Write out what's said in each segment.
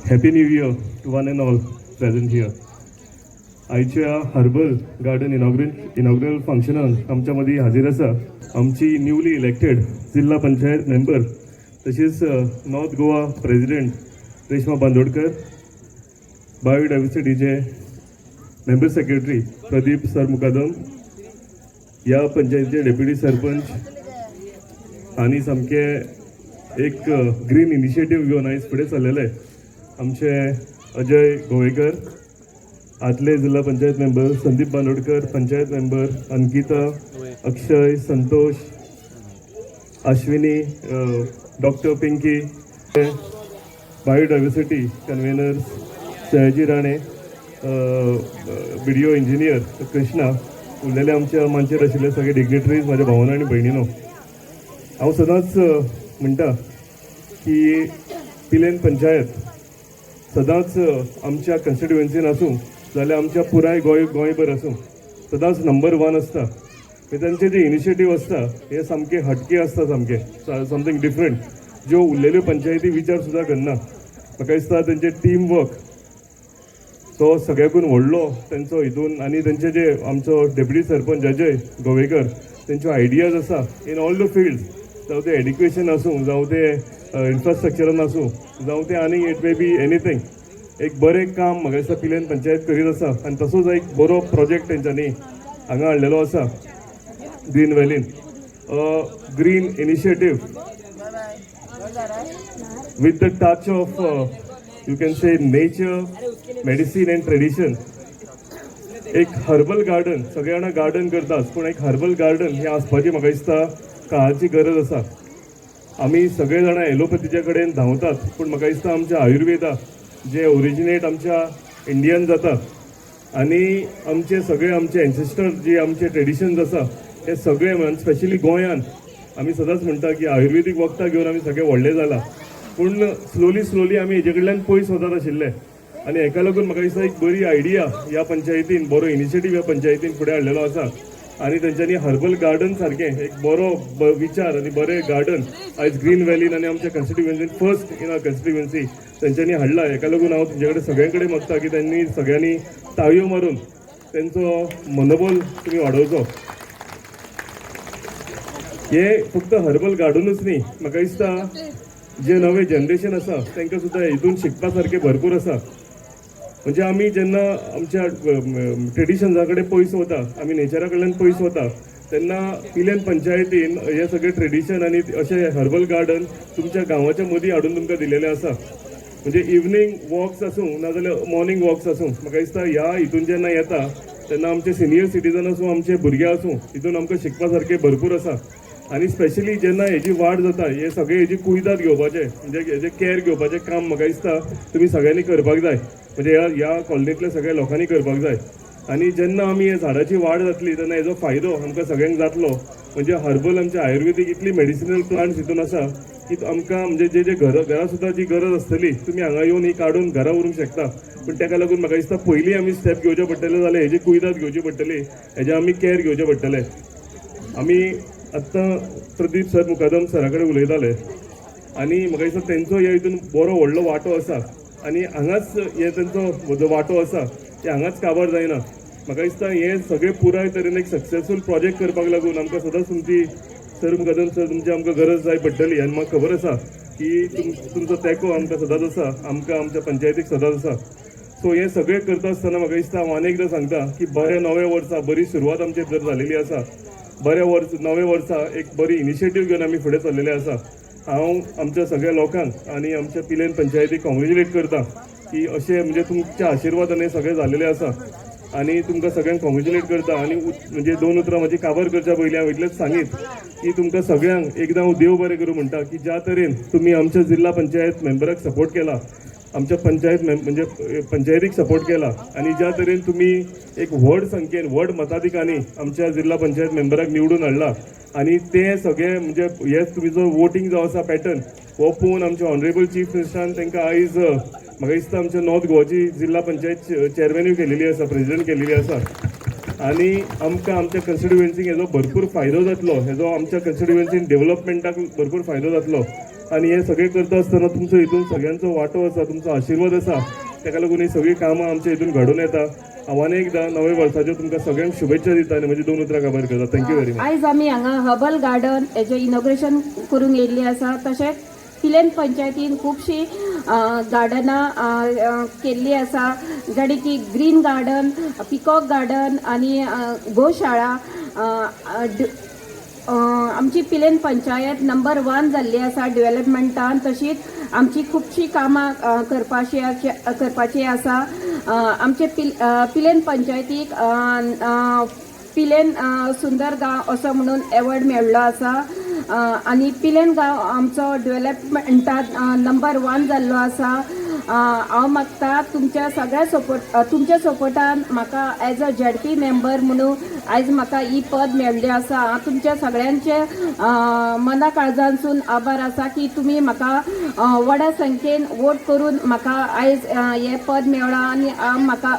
Happy New Year to one and all present here. आयच्या herbal garden inaugural फंक्शनान आमच्या मदीं हाजीर आसा आमची न्यूली इलेक्टेड जिल्हा पंचायत मेंबर तशेंच नॉर्थ गोवा प्रेसिडेंट रेश्मा बांदोडकर, बायोडायवर्सिटीचे member secretary Pradeep sir Mukadam, ह्या पंचायतीचे डेप्युटी सरपंच आनी सामके एक ग्रीन इनिशिएटीव घेवन आयज फुडें चल्लेले आमचे अजय गोवेकर, आदले जिल्हा panchayat member Sandeep Bandodkar, panchayat member Ankita, Akshay, Santosh, Ashwini, doctor Pinky, biodiversity convener Sayaji Rane, video engineer Krishna, उरलेले आमच्या मंचार आशिल्ले सगळे डिग्नेटरीज म्हाज्या भावांनो आनी भयणीनो, हांव सदांच म्हणटा की पिलेन पंचायत सदांच आमच्या कन्स्टिट्युएन्सीन आसूं जाल्यार आमच्या पुराय गोंयभर आसूं सदांच नंबर 1 आसता. तांचे जे इनिशिएटीव आसता हे सामके हटके आसता, सामके समथींग डिफरंट, ज्यो उरलेल्यो पंचायती विचार सुद्दां करना. म्हाका दिसता तेंचे टीम वर्क तो सगळ्याकून व्हडलो तेंचो हितून, आनी तेंचे जे आमचो डेप्युटी सरपंच अजय गोवेकर तेंच्यो आयडियाज आसा इन ऑल द फिल्ड्स, जावं ते एड्युकेशन आसूं, जावं ते इन्फ्रास्ट्रक्चरान आसूं, जावं ते आनी इट मे बी एनीथींग, एक बरें काम म्हाका दिसता पिलेन पंचायत करीत आसा. आनी तसोच एक बरो प्रोजेक्ट तेंच्यांनी हांगा हाडलेलो आसा ग्रीन व्हॅलीन, green initiative with the touch of you can say nature, medicine and tradition. एक हर्बल गार्डन, सगळे जाणां गार्डन करतात पूण एक हर्बल गार्डन हे आसपाची म्हाका दिसता काळाची गरज आसा. आमी सगळे जाणां एलोपॅथीच्या कडेन धांवतात पूण म्हाका दिसता आमच्या आयुर्वेदा जे ओरिजिनेट आमच्या इंडियन जाता आनी आमचे सगळे आमचे एन्सेस्टर जे आमचे ट्रेडिशन्स आसा हे सगळे स्पेशली गोंयान आमी सदांच म्हणटा की आयुर्वेदीक वखदां घेवन आमी सगळे व्हडले जाला पूण स्लोली आमी हेजे कडल्यान पयस वतात आशिल्ले. आनी हेका लागून म्हाका दिसता एक बरी आयडिया ह्या पंचायतीन, बरो इनिशिएटीव ह्या पंचायतीन फुडें हाडलेलो आसा आनी तेंच्यांनी हर्बल गार्डन सारकें एक बरो विचार आनी बरें गार्डन आयज ग्रीन व्हॅलीन आनी आमच्या कन्स्टिट्युएन्सीन फर्स्ट इन आवर कन्स्टिट्युएन्सी तेंच्यांनी हाडला. हेका लागून हांव तुमचे कडेन सगळ्यां कडेन मागता की त्यांनी सगळ्यांनी ताळयो मारून तेंचो मनोबल तुमी वाडोवचो. हे फक्त हर्बल गार्डनूच न्ही, म्हाका दिसता जे नवे जनरेशन आसा तांकां सुद्दां हितून शिकपा सारकें भरपूर आसा. म्हणजे आमी जेन्ना आमच्या ट्रेडिशन्सा कडेन पयस वता, आमी नेचरा कडल्यान पयस वता तेन्ना पिलेन पंचायतीन हे सगळे ट्रेडिशन आनी अशे हर्बल गार्डन तुमच्या गांवाच्या मदीं हाडून तुमकां दिलेले आसा. म्हणजे इवनिंग वॉक्स आसूं नाजाल्यार मॉर्निंग वॉक्स आसूं, म्हाका दिसता ह्या हितून जेन्ना येता तेन्ना आमचे सिनियर सिटीजन आसूं, आमचे भुरगे आसूं, हितून आमकां शिकपा सारकें भरपूर आसा. आनी स्पेशली जेन्ना हेजी वाड जाता हे सगळे हेजी कुयदाद घेवपाचें, म्हणजे हेजे कॅर घेवपाचें काम म्हाका दिसता तुमी सगळ्यांनी करपाक जाय, म्हणजे ह्या कॉलनींतल्या सगळ्या लोकांनी करपाक जाय. आनी जेन्ना आमी हे झाडाची वाड जातली तेन्ना हेजो फायदो आमकां सगळ्यांक जातलो. म्हणजे हर्बल आमचे आयुर्वेदीक इतली मेडिसिनल प्लांट्स हितून आसा की आमकां म्हणजे जे घरा सुद्दां जी गरज आसतली तुमी हांगा येवन ही काडून घरा व्हरूंक शकता. पूण ताका लागून म्हाका दिसता पयलीं आमी स्टेप घेवचे पडटले, जाल्यार हेजी कुयदाद घेवची पडटली, हेजे आमी कॅर घेवचे पडटले. आमी आत्तां प्रदीप सर मुकादम सरा कडेन उलयताले आनी म्हाका दिसता तेंचो ह्या हितून बरो व्हडलो वांटो आसा आनी हांगाच हे तेंचो जो वांटो आसा ते हांगाच काबार जायना. म्हाका दिसता हे सगळे पुराय तरेन एक सक्सेसफूल प्रोजेक्ट करपाक लागून आमकां सदांच तुमची सर मुकादम सर तुमची आमकां गरज जाय पडटली. आनी म्हाका खबर आसा की तुमचो तेंको आमकां सदांच आसा, आमकां आमच्या पंचायतीक सदांच आसा. सो हे सगळें करता आसतना म्हाका दिसता हांव आनी एकदां सांगता की बरें नवें वर्सा बरी सुरवात आमची जर जालेली आसा, बऱ्या नवे वर्सा एक बरी इनिशिएटीव घेवन आमी फुडें चल्लेले आसा. हांव आमच्या सगळ्या लोकांक आनी आमच्या पिलेन पंचायतीक कॉंग्रेच्युलेट करता की अशें म्हणजे तुमच्या आशिर्वादान हे सगळें जाल्लेलें आसा आनी तुमकां सगळ्यांक कॉंग्रेच्युलेट करता. आनी म्हणजे 2 उतरां म्हजी काबार करच्या पयलीं हांव इतलेंच सांगीत की तुमकां सगळ्यांक एकदां हांव देव बरें करूं म्हणटा की ज्या तरेन तुमी आमच्या जिल्हा पंचायत मेंबराक सपोर्ट केला, आमच्या पंचायत म्हणजे पंचायतीक सपोर्ट केला आनी ज्या तरेन तुमी एक व्हड संख्येन व्हड मताधिकांनी आमच्या जिल्हा पंचायत मेंबराक निवडून हाडला आनी ते सगळे म्हणजे हे तुमचो वोटींग जो आसा पॅटर्न हो पळोवन आमच्या ऑनरेबल चीफ मिनिस्टरान तांकां आयज म्हाका दिसता आमच्या नॉर्थ गोवाची जिल्हा पंचायत चेअरमॅनूय केलेली आसा, प्रेसिडेंट केलेली आसा. आनी आमकां आमच्या कन्स्टिट्युएन्सीक हेजो भरपूर फायदो जातलो, हेजो आमच्या कन्स्टिट्युएन्सीन डेव्हलपमेंटाक भरपूर फायदो जातलो. आणि हे सगळे करता असताना तुमचं हितून सगळ्यांचो वाटो आसा, तुमचो आशिर्वाद आसा, ताका लागून ही सगळी कामां आमच्या हितून घडून येता. हांव आनी एकदां नव्या वर्साच्यो तुमकां सगळ्यांक शुभेच्छा दिता आनी म्हजी 2 उतरां काबार करता. Thank you very much. आयज आमी हांगा हर्बल गार्डन हेजें इनॉग्रेशन करूंक येयल्ली आसा. तशेंच पिलेन पंचायतीन खुबशीं गार्डनां केल्ली आसा, जाणी की ग्रीन गार्डन, पिकॉक गार्डन आनी गोशाळा. आमची पिलेन पंचायत नंबर 1 जाल्ली आसा डेव्हलपमेंटान. तशीच आमची खुबशीं कामां करपाची आसा. आमचे पिलेन पंचायतीक पिलेन सुंदर गांव असो म्हणून एवॉर्ड मेळ्ळो आसा. आनी पिलेन गांव आमचो डेव्हलपमेंटान नंबर 1 जाल्लो आसा. हांव मागता तुमच्या तुमच्या सपोर्टान म्हाका एज अ ZP मेंबर म्हणून आयज म्हाका ही पद मेळ्ळें आसा. हांव तुमच्या सगळ्यांचे मना काळजांसून आभार आसा की तुमी म्हाका व्हडा संख्येन वोट करून म्हाका आयज हे पद मेळ्ळां आनी म्हाका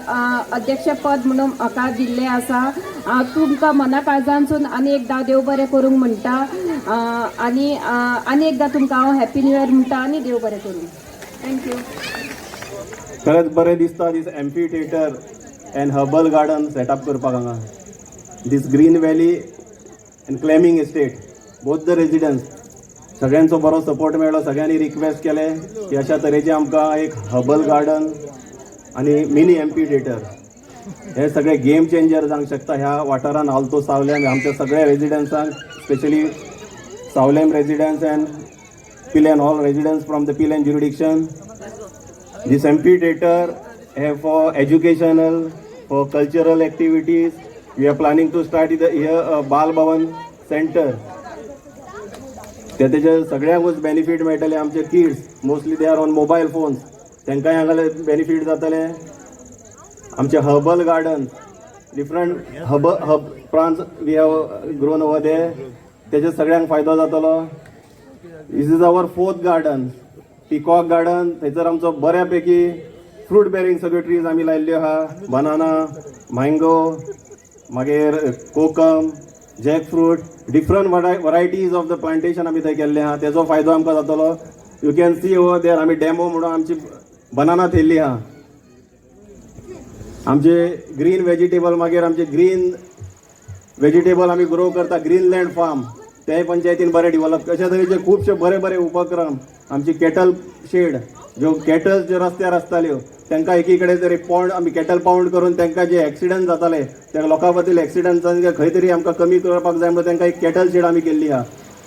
अध्यक्ष पद म्हणून म्हाका दिल्लें आसा. हांव तुमकां मना काळजांसून आनी एकदां देव बरें करूंक म्हणटा. आनी एकदां तुमकां हांव हॅपी न्यू इयर म्हणटा आनी देव बरें करूं. थँक्यू. खरेंच बरें दिसता this amphitheatre and herbal garden setup करपाक हांगा. This green valley and claiming estate both the residents सगळ्यांचो बरो सपोर्ट मेळ्ळो. सगळ्यांनी रिक्वेस्ट केले की अशा तरेचे आमकां एक हर्बल गार्डन आनी मिनी एम्फी थिएटर हे सगळे गेम चेंजर जावंक शकता ह्या वाठारान आलतो सावलेम आमच्या सगळ्या रेजिडंट्सांक, specially Savlem residents and Pilen, all residents from the Pilen jurisdiction. This amphitheater for educational, for cultural activities. We are planning to start here a Bal Bhavan center. त्याचे सगळ्यांकूच बेनिफीट मेळटले. आमचे kids mostly they are on mobile phones, तांकांय हांगा benefit जातले. आमचे herbal garden different herb plants we have grown over there, त्याचे सगळ्यांक फायदो जातलो. This is our 4th garden, peacock garden. थंयसर आमचो बऱ्यापैकी फ्रूट बेरिंग सगळ्यो ट्रीज आमी लायल्ल्यो आहा. बनाना, मँगो, मागीर kokum, jackfruit, different varieties of the plantation आमी थंय केल्ले आहा. तेजो फायदो आमकां जातलो. You can see over there आमी डेमो म्हणून आमची बनाना थेयल्ली आहा. आमचे ग्रीन व्हेजिटेबल, मागीर आमचे ग्रीन व्हेजिटेबल आमी ग्रो करता. ग्रीनलँड फार्म ते पंचायतीन बरें डिव्हलप. अशा तरेचे खुबशे बरे बरे उपक्रम. आमची कॅटल शेड, ज्यो कॅटल्स ज्यो रस्त्यार आसताल्यो तांकां एकीकडे तरी पॉंड आमी कॅटल पावंड करून तांकां जे एक्सिडंट जाताले त्या लोकां बद्दल एक्सिडंटांचे खंय तरी आमकां कमी करपाक जाय म्हणून तांकां एक कॅटल शेड आमी केल्ली आहा.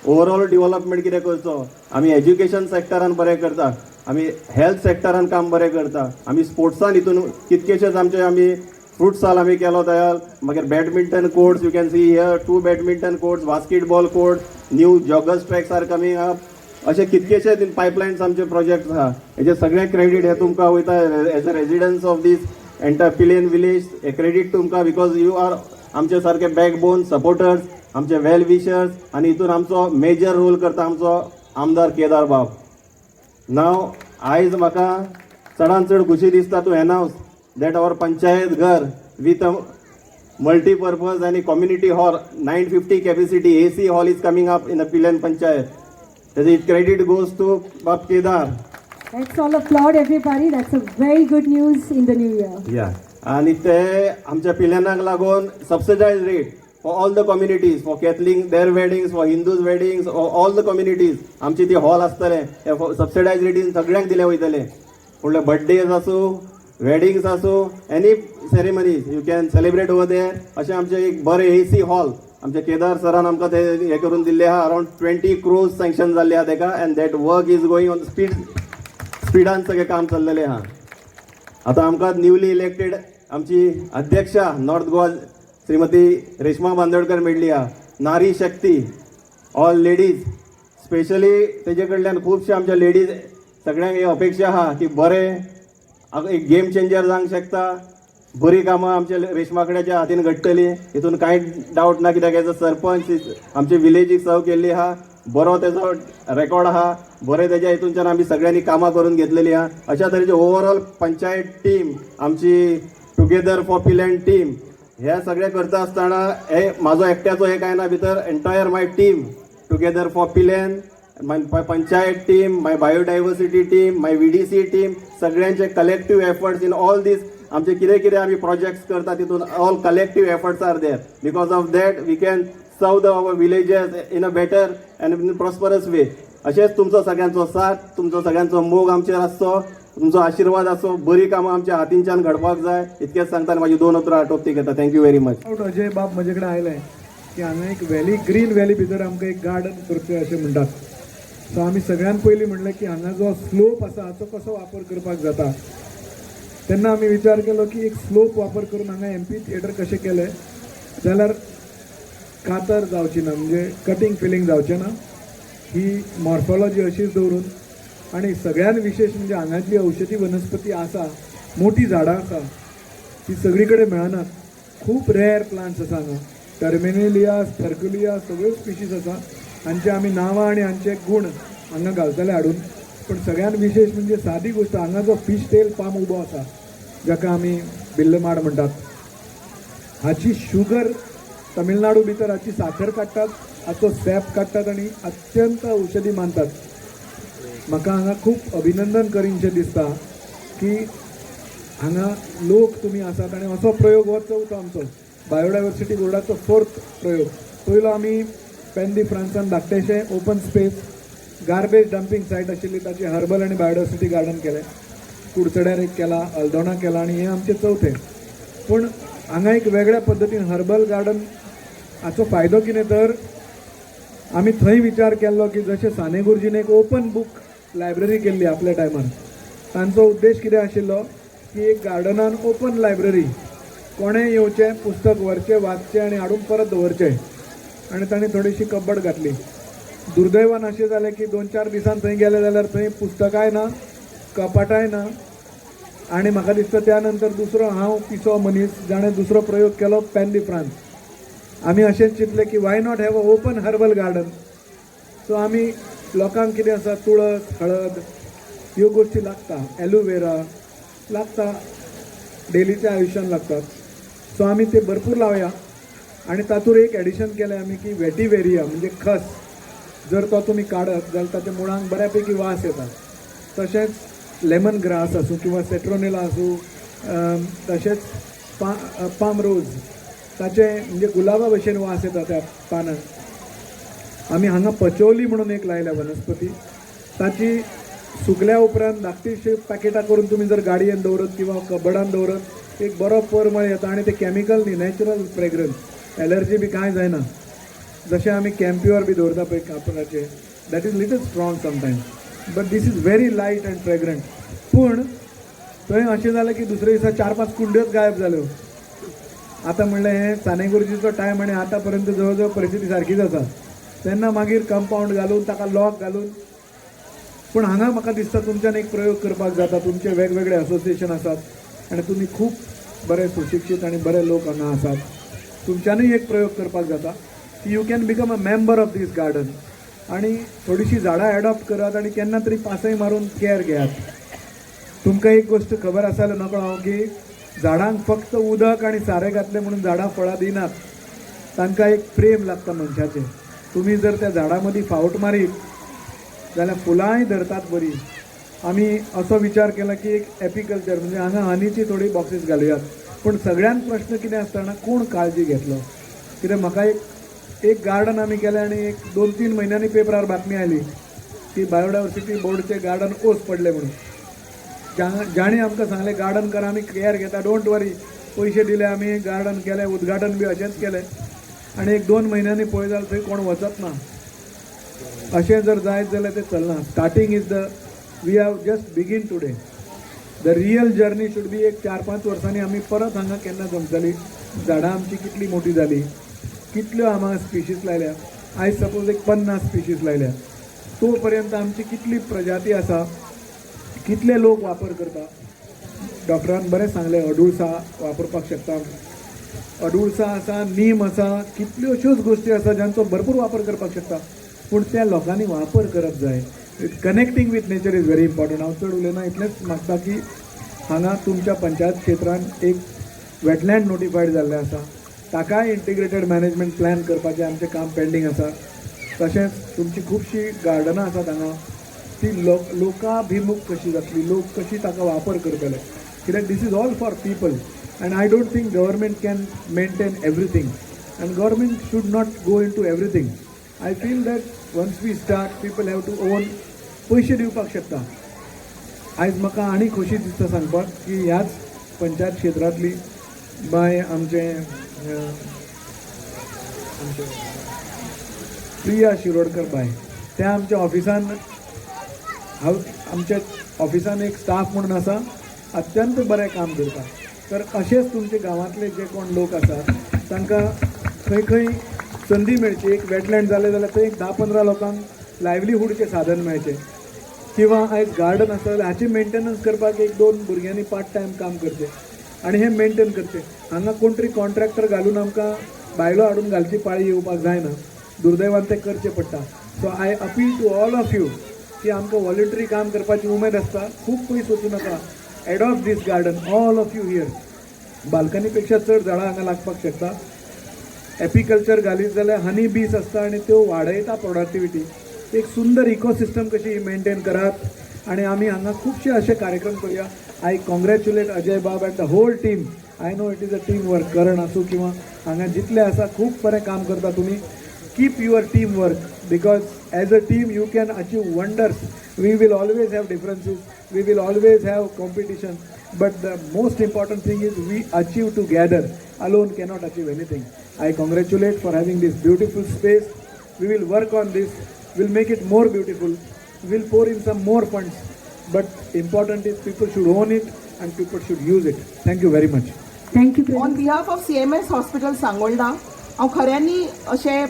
ओवरऑल डिव्हलपमेंट कितें करचो. आमी एज्युकेशन सेक्टरान बरें करता, आमी हेल्थ सेक्टरान काम बरें करता, आमी स्पोर्ट्सान हितून कितकेशेच आमचे आमी फुटसाल आमी केलो तयार. मागीर badminton courts, you can see here 2 badminton courts, basketball court, new joggers tracks are coming up. अशे कितकेशेच पायपलायन्स आमचे प्रोजेक्ट्स आहा. हेजे सगळे क्रेडीट हे तुमकां वयता as a residents of this entire Pilerne village. हे क्रेडीट तुमकां बिकॉज यू आर आमचे सारके बॅकबोन सपोर्टर्स, आमचे वेल विशर्स. आनी हितून आमचो मेजर रोल करता आमचो आमदार केदार बाब. नाव आयज म्हाका चडांत चड खुशी दिसता to announce that our panchayat ghar with a multi-purpose and a community hall 950 capacity AC hall is coming up in the Pilen panchayat. The credit goes to Bab Kedar. Let's all applaud everybody. That's a very good news in the new year. Yeah. आणि ते आमच्या पिलेनाक लागून subsidized rate for all the communities, for Catholic their weddings, for Hindus weddings, or all the communities. आमची ती hall आसतले subsidized rate सगळ्यांक दिले वयतले. फुडले बर्थडेज आसूं, वेडिंग्स आसूं, any ceremonies you can celebrate over there. अशें आमचें एक बरें AC हॉल आमचे केदार सरान आमकां ते हे करून दिल्ले आहा. अरावंड 20 crores सँक्शन जाल्ले आहा तेका. And that work is going on स्पीडान सगळें काम चल्लेलें आहा. आतां आमकां न्यूली इलेक्टेड आमची अध्यक्षा नॉर्थ गोवा श्रीमती रेश्मा बांदोडकर मेळ्ळी आहा. नारी शक्ती, ऑल लेडीज, स्पेशली तेजे कडल्यान खुबशे आमच्या लेडीज सगळ्यांक ही अपेक्षा आहा की बरें एक गेम चेंजर जावंक शकता. बरी कामां आमच्या रेशमाकड्याच्या हातीन घडटली, हितून कांय डावट ना. कित्याक एज अ सरपंच आमचे विलेजीक सर्व केल्ली आहा. बरो तेजो रेकॉर्ड आहा. बरें तेज्या हितूनच्यान आमी सगळ्यांनी कामां करून घेतलेली आहा. अशा तरेची ओवरऑल पंचायत टीम आमची टुगेदर फॉर पिलेन टीम हे सगळें करता आसतना हे म्हाजो एकट्याचो हे कांय ना भितर entire my team together for Pilerne my panchayat team, my biodiversity team, my VDC team, सगळ्यांचे collective efforts in all this आमचे कितें कितें आमी प्रोजेक्ट्स करता तितून all collective efforts are there. Because of that we can serve our villages in a better and in prosperous way. अशेंच तुमचो सगळ्यांचो साथ, तुमचो सगळ्यांचो मोग आमचेर आसचो, तुमचो आशीर्वाद आसो. बरी कामां आमच्या हातींच्यान घडपाक जाय. इतकेंच सांगता आनी म्हाजी 2 उतरां आटोपती घेता. Thank you very much. अजय बाब म्हजे कडेन आयले की हांगा एक व्हॅली, ग्रीन व्हॅली भितर आमकां एक गार्डन करचें अशें म्हणटात. सो आमी सगळ्यान पयलीं म्हणलें की हांगा जो स्लोप आसा हाचो कसो वापर करपाक जाता. तेन्ना आमी विचार केलो की एक स्लोप वापर करून हांगा MP थिएटर कशें केलें जाल्यार कातर जावची ना, म्हणजे कटींग फिलिंग जावचें ना. ही मॉर्फॉलॉजी अशीच दवरून आनी सगळ्यान विशेश म्हणजे हांगातली औषधी वनस्पती आसा, मोठी झाडां आसा, ती सगळी कडेन मेळनात. खूब रेअर प्लांट्स आसा हांगा. टर्मिनेलिया, स्पॅर्क्युलिया सगळ्यो स्पिशीज आसा. हांचे आमी नांवां आनी हांचे गुण हांगा घालतले हाडून. पण सगळ्यान विशेष म्हणजे सादी गोष्ट, हांगा जो फिश टेल पाम उबो आसा जाका आमी बिल्लमाड म्हणटात, हाची शुगर तमिळनाडू भितर हाची साखर काडटात, हाचो सॅप काडटात आनी अत्यंत औषधी मानतात. म्हाका हांगा खूब अभिनंदन करीनशें दिसता की हांगा लोक तुमी आसात आनी असो प्रयोग हो चवथो आमचो बायोडायवर्सिटी बोर्डाचो 4th प्रयोग. पयलो आमी पेन दी फ्रांसान धाकटेशें ओपन स्पेस गार्बेज डंपिंग सायट आशिल्ली ताची हर्बल आनी बायोडायवर्सिटी गार्डन केलें. कुडचड्यार एक केला, हलदोणा केला आनी हें आमचें चवथें. पूण हांगा एक वेगळ्या पद्दतीन हर्बल गार्डन हाचो फायदो कितें तर आमी थंय विचार केल्लो की जशें साने गुरुजीन एक ओपन बूक लायब्ररी केल्ली आपल्या टायमार. तांचो उद्देश कितें आशिल्लो की एक गार्डनान ओपन लायब्ररी, कोणेंय येवचें, पुस्तक व्हरचें, वाचचें आनी हाडून परत दवरचें. आनी ताणें थोडीशी कबड घातली. दुर्दैवान अशें जालें की 2-4 दिसान थंय गेले जाल्यार थंय पुस्तकाय ना, कपाटाय ना. आनी म्हाका दिसता त्या नंतर दुसरो हांव पिसो मनीस जाणें दुसरो प्रयोग केलो पेन दी फ्रांस. आमी अशेंच चिंतलें की why not have a open herbal garden. So आमी लोकांक कितें आसा, तुळस, हळद ह्यो गोश्टी लागता, एलोवेरा लागता, डेलीच्या आयुश्यान लागतात. सो आमी ते भरपूर लावया. आनी तातूंत एक एडिशन केलें आमी की वेटिवेरिया म्हणजे खस. जर तो तुमी काडत जाल्यार ताच्या मुळांक बऱ्यापैकी वास येता. तशेंच लेमन ग्रास आसूं किंवा सेट्रोनेला आसूं, तशेंच पाम रोज, ताचे म्हणजे गुलाबा भशेन वास येता त्या पानांक. आमी हांगा पचोली म्हणून एक लायल्या वनस्पती. ताची सुकल्या उपरांत धाकटीशी पॅकेटां करून तुमी जर गाडयेन दवरत किंवा कबडान दवरत एक बरो परमळ येता. आनी ते कॅमिकल न्ही, नॅचरल फ्रेग्रन्स, एलर्जी बी कांय जायना. जशें आमी कॅम्प्युअर बी दवरता पळय कापडाचे, that is little strong sometimes, but this is very light and fragrant. पूण थंय अशें जालें की दुसरे दिसा 4-5 कुंड्योच गायब जाल्यो. आतां म्हणलें हें साने गुरुजीचो टायम आनी आतां पर्यंत जवळ जवळ परिस्थिती सारकीच आसा. तेन्ना मागीर कंपाऊंड घालून ताका लॉक घालून. पूण हांगा म्हाका दिसता तुमच्यान एक प्रयोग करपाक जाता. तुमचे वेगवेगळे असोसिएशन आसात आनी तुमी खूब बरे सुशिक्षीत आनी बरे लोक हांगा आसात. तुमच्यानूय एक प्रयोग करपाक जाता की you can become a member of this garden आनी थोडीशीं झाडां एडॉप्ट करात आनी केन्ना तरी पासय मारून केअर घेयात. तुमकां एक गोश्ट खबर आसा नकळो हांव की झाडांक फक्त उदक आनी सारें घातलें म्हणून झाडां फळां दिनात. तांकां एक प्रेम लागता मनशाचें. तुमी जर त्या झाडां मदीं फावट मारीत जाल्यार फुलांय धरतात बरी. आमी असो विचार केला की एक एपिकल्चर म्हणजे हांगा हनीची थोडी बॉक्सीस घालुयात. पूण सगळ्यांत प्रश्न कितें आसता जाणा, कोण काळजी घेतलो. कित्याक म्हाका एक गार्डन आमी केलें आनी एक 2-3 म्हयन्यांनी पेपरार बातमी आयली की बायोडायवर्सिटी बोर्डचें गार्डन ओस पडलें म्हणून. जाणी आमकां सांगलें गार्डन करा, आमी केअर घेता, डोंट वरी. पयशे दिले, आमी गार्डन केलें, उद्घाटन बी अशेंच केलें. आनी एक 2 म्हयन्यांनी पळय जाल्यार थंय कोण वचत ना. अशें जर जायत जाल्यार तें चलना. Starting is the we have just begin today. The real journey should be एक 4-5 वर्सांनी आमी परत हांगा केन्ना जमतली. झाडां आमची कितली मोठी जाली, कितल्यो हांगा स्पिशीज लायल्या. आयज सपोज एक 50 स्पिशीज लायल्या. तो पर्यंत आमची कितली प्रजाती आसा, कितले लोक वापर करता. डॉक्टरान बरें सांगलें अडुळसा वापरपाक शकता, अडुळसा आसा, नीम आसा, कितल्यो अश्योच गोश्टी आसा जांचो भरपूर वापर करपाक शकता. पूण त्या लोकांनी वापर करप जाय. Connecting with nature is very important. हांव चड उलयना, इतलेंच मागता की हांगा तुमच्या पंचायत क्षेत्रांत एक वेटलँड नोटिफायड जाल्लें आसा. ताकाय इंटिग्रेटेड मॅनेजमेंट प्लॅन करपाचें आमचें काम पेंडींग आसा. तशेंच तुमची खुबशीं गार्डनां आसात हांगा ती लोकाभिमुख कशी जातली, लोक कशी ताका वापर करतले, कित्याक this is all for people and I don't think government can maintain everything and government should not go into everything. I feel that once we start people have to own पयशे दिवपाक शकता. आयज म्हाका आनी खोशी दिसता सांगपाक की ह्याच पंचायत क्षेत्रांतली बाय आमचे प्रिया शिरोडकर बाय, त्या आमच्या ऑफिसान आमच्या ऑफिसान एक स्टाफ म्हणून आसा, अत्यंत बरें काम करता. तर अशेच तुमचे गांवांतले जे कोण लोक आसात तांकां खंय खंय संदी मेळची. एक वेटलँड जालें जाल्यार थंय 10-15 लोकांक लायव्हलीहूडचें साधन मेळचें, किंवा आयज गार्डन आसा जाल्यार हाचे मेंटेनन्स करपाक 1-2 भुरग्यांनी पार्ट टायम काम करचें आनी हें मेंटेन करचें. हांगा कोण तरी कॉन्ट्रॅक्टर घालून आमकां भायलो हाडून घालची पाळी येवपाक जायना, दुर्दैवान तें करचें पडटा. So I appeal to all of you की आमकां वॉलंटरी काम करपाची उमेद आसता, खूब पयस वचूं नाका, adopt this garden all of you here. Balcony पेक्षा चड झाडां हांगा लागपाक शकता. एपिकल्चर घालीत जाल्यार हनी बीज आसता आनी त्यो वाडयता प्रोडक्टिविटी. एक सुंदर इकोसिस्टम कशी मेंटेन करात आनी आमी हांगा खुबशे अशे कार्यक्रम करूया. I congratulate Ajay bab and the whole team. I know it is a team work. करण आसूं किंवा हांगा जितले आसा खूब बरें काम करता तुमी. Keep your team work because as a team you can achieve wonders. We will always have differences, we will always have competition, but the most important thing is we achieve together. Alone cannot achieve anything. I congratulate for having this beautiful space. We will work on this. We'll make it more beautiful. We'll pour in some more funds. But important is people should own it and people should use it. Thank you very much. Thank you, on President. Behalf of CMS hospital Sangolda हांव खऱ्यांनी अशें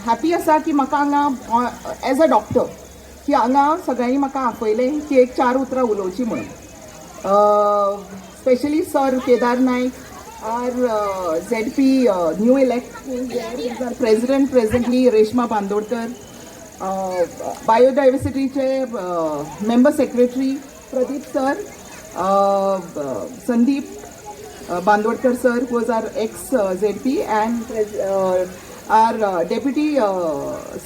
happy आसा की म्हाका हांगा as a doctor की हांगा सगळ्यांनी म्हाका आपयलें की एक 4 उतरां उलोवची म्हणून. Specially sir Kedar Naik, our ZP new elect president presently Reshma Bandodkar, biodiversity member secretary Pradeep sir, Sandeep Bandodkar sir who was our ex ZP, and our deputy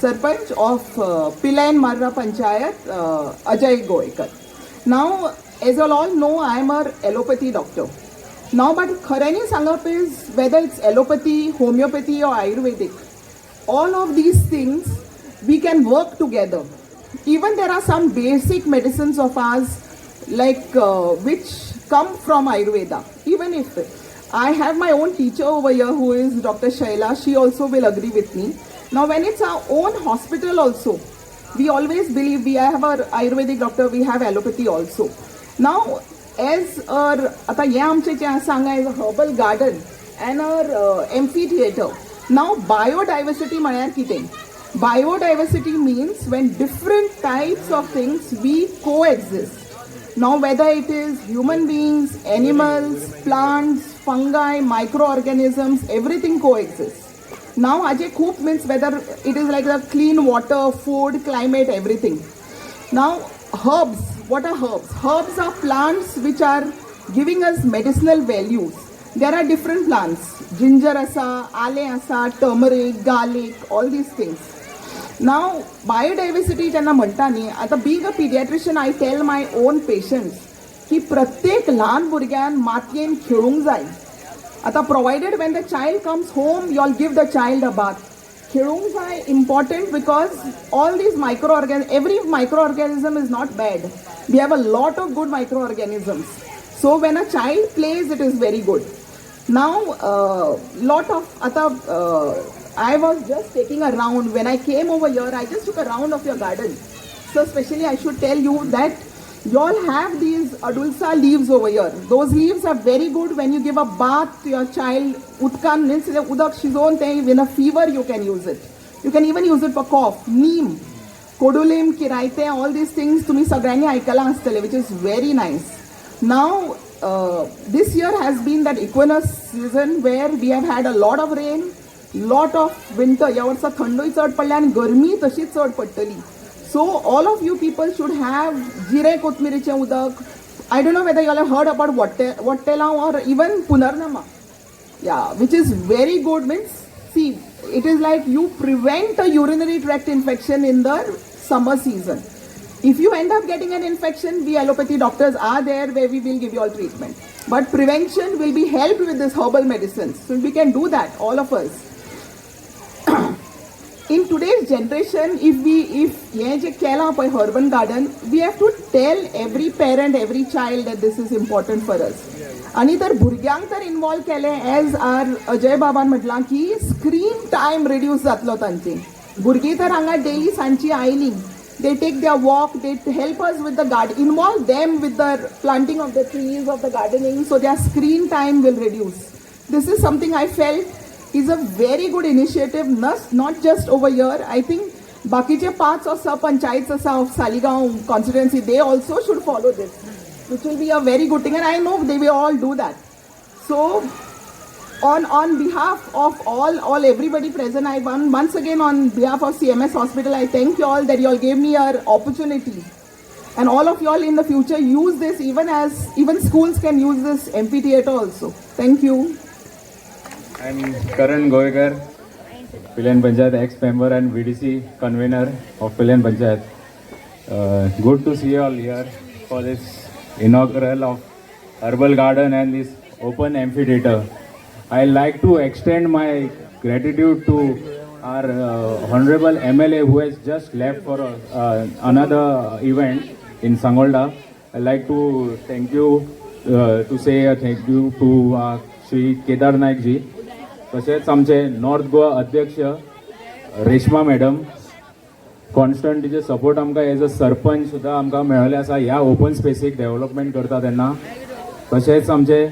sarpanch of Pilayan Marra Panchayat Ajay Goekar. Now as you all know, I am a allopathy doctor. Now, but kharani sangap is whether it's allopathy, homeopathy or Ayurvedic, all of these things we can work together. Even there are some basic medicines of ours like which come from Ayurveda. Even if I have my own teacher over here who is Dr. Shaila, she also will agree with me. Now when it's our own hospital also, we always believe we have our Ayurvedic doctor, we have allopathy also. Now as आता हे आमचे जे आसा हांगा is a herbal garden and her amphitheatre. Now biodiversity म्हळ्यार कितें? Biodiversity means when different types of things we coexist. Now whether it is human beings, animals, plants, fungi, microorganisms, everything coexists. Now aje खूप means whether it is like the clean water, food, climate, everything. Now herbs, what are herbs? Herbs are plants which are giving us medicinal values. There are different plants. Ginger asa, ale asa, turmeric, garlic, all these things. Now biodiversity jenna म्हणटा न्ही, आता being a pediatrician I tell my own patients की प्रत्येक ल्हान भुरग्यान मातयेन खेळूंक जाय. आता provided when the child comes home you all give the child a bath. खेळूंक जाय important because all these every microorganism is not bad. We have a lot of good microorganisms. So when a child plays, it is very good. Now, lot of I was just taking a round. When I came over here, I just took a round of your garden. So especially I should tell you that you all have these adulsa leaves over here. Those leaves are very good when you give a bath to your child. Utkan means udak shizon te, when a fever you can use it. You can even use it for cough. Neem, kodulim, kiraite, all these things तुम्ही सगळ्यांनी ऐकायला असतले, which is very nice. Now this year has been that equinox season where we have had a lot of rain, lot of winter. या वर्षा थंडूय चड पडल्या आणि गरमी तशीच चड पडटली. So all of you people should have jire kotmiriche udak. I don't know whether you all have heard about Vattela or even Punarnama. Yeah, which is very good, means see, it is like you prevent a urinary tract infection in the summer season. If you end up getting an infection, we allopathy doctors are there where we will give you all treatment. But prevention will be helped with this herbal medicines. So we can do that, all of us. In today's generation, if ye je kela pay urban garden, we have to tell every parent, every child that this is important for us. आणि तर भुरग्यांक तर involve केले age R Ajay बाबान म्हटलां की screen time reduce जातलो तांची. भुरगीं तर हांगा डेली सांजची आयलीं, they take their walk, they help us with the garden, involve them with the planting of the trees, of the gardening, so their screen time will reduce. This is something I felt is a very good initiative, not just over here. I think bakiche 5 or sub-panchayats of Saligaon constituency, they also should follow this, which will be a very good thing, and I know they will all do that. So, on behalf of all everybody present, I once again on behalf of CMS Hospital, I thank you all that you all gave me an opportunity, and all of you all in the future use this, even schools can use this MP theatre also. Thank you. I'm Karan Goekar, Pilen Panchayat ex-member and VDC convener of Pilen Panchayat. Good to see you all here for this inaugural of herbal garden and this open amphitheater. I like to extend my gratitude to our honorable MLA who has just left for another event in Sangolda. I like to thank you to say a thank you to Shri Kedar Naik ji. तसेच आमचे north Goa अध्यक्ष Reshma madam constant तिचे support आमकां as a sarpanch सुद्दां आमकां मेळ्ळें आसा ह्या ओपन स्पेसीक डेव्हलपमेंट करता तेन्ना. तशेंच आमचे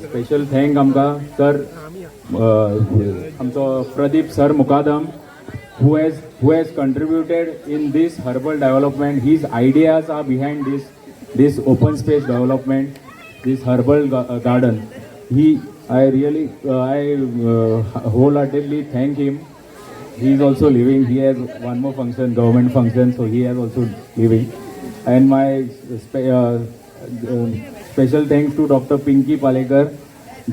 स्पेशल थँक आमकां सर आमचो Pradeep sir Mukadam who has contributed in this herbal development. His ideas are behind this open space development, this herbal garden. I wholeheartedly thank him. He is also leaving. He has one more function, government function, so he has also leaving. And my special thanks to Dr. Pinky Palekar,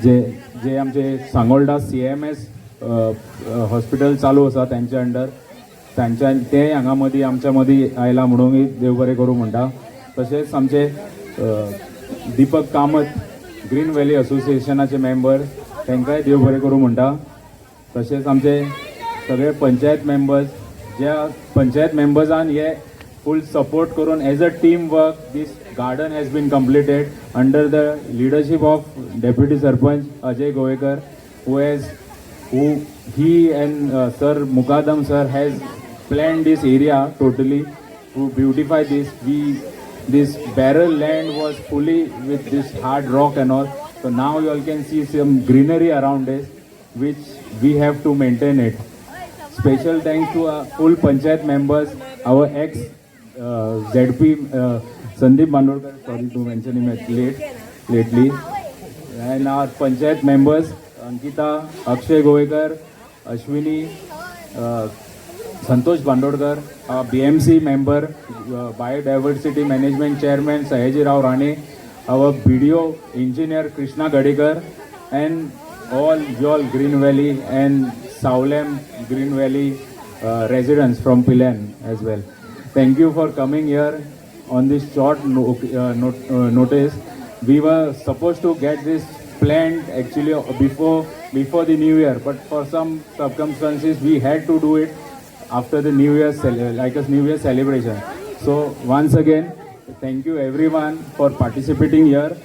जे आमचे Sangolda CMS hospital चालू आसा त्यांच्या under, ते हांगा मदीं आमच्या मदीं आयला म्हणून देव बरें करूं म्हणटा. तशेंच आमचे दीपक कामत ग्रीन व्हॅली असोसिएशनाचे मेंबर, तांकांय देव बरें करूं म्हणटा. तशेंच आमचे सगळे पंचायत मेंबर्स, ज्या पंचायत मेंबर्सान हे फूल सपोर्ट करून as a team work this garden has been completed under the leadership of Deputy Sarpanch Ajay Goekar, who he and Sir Mukadam sir has planned this area totally to beautify this. This barren land was fully with this hard rock and all, so now you all can see some greenery around it, which we have to maintain it. Special thanks to our full panchayat members, our ex ZP Sandeep Bandolkar, sorry to mention him lately, and our panchayat members Ankita, Akshay Goekar, Ashwini, Santosh Bandolkar, our BMC member, Biodiversity Management Chairman Sayaji Rao Rane, our BDO Engineer Krishna Gadikar, and all Green Valley and Saulem Green Valley residents from Pilen as well. Thank you for coming here on this short notice. We were supposed to get this planned actually before the New Year, but for some circumstances we had to do it after the New Year, like a New Year celebration. So once again, thank you everyone for participating here,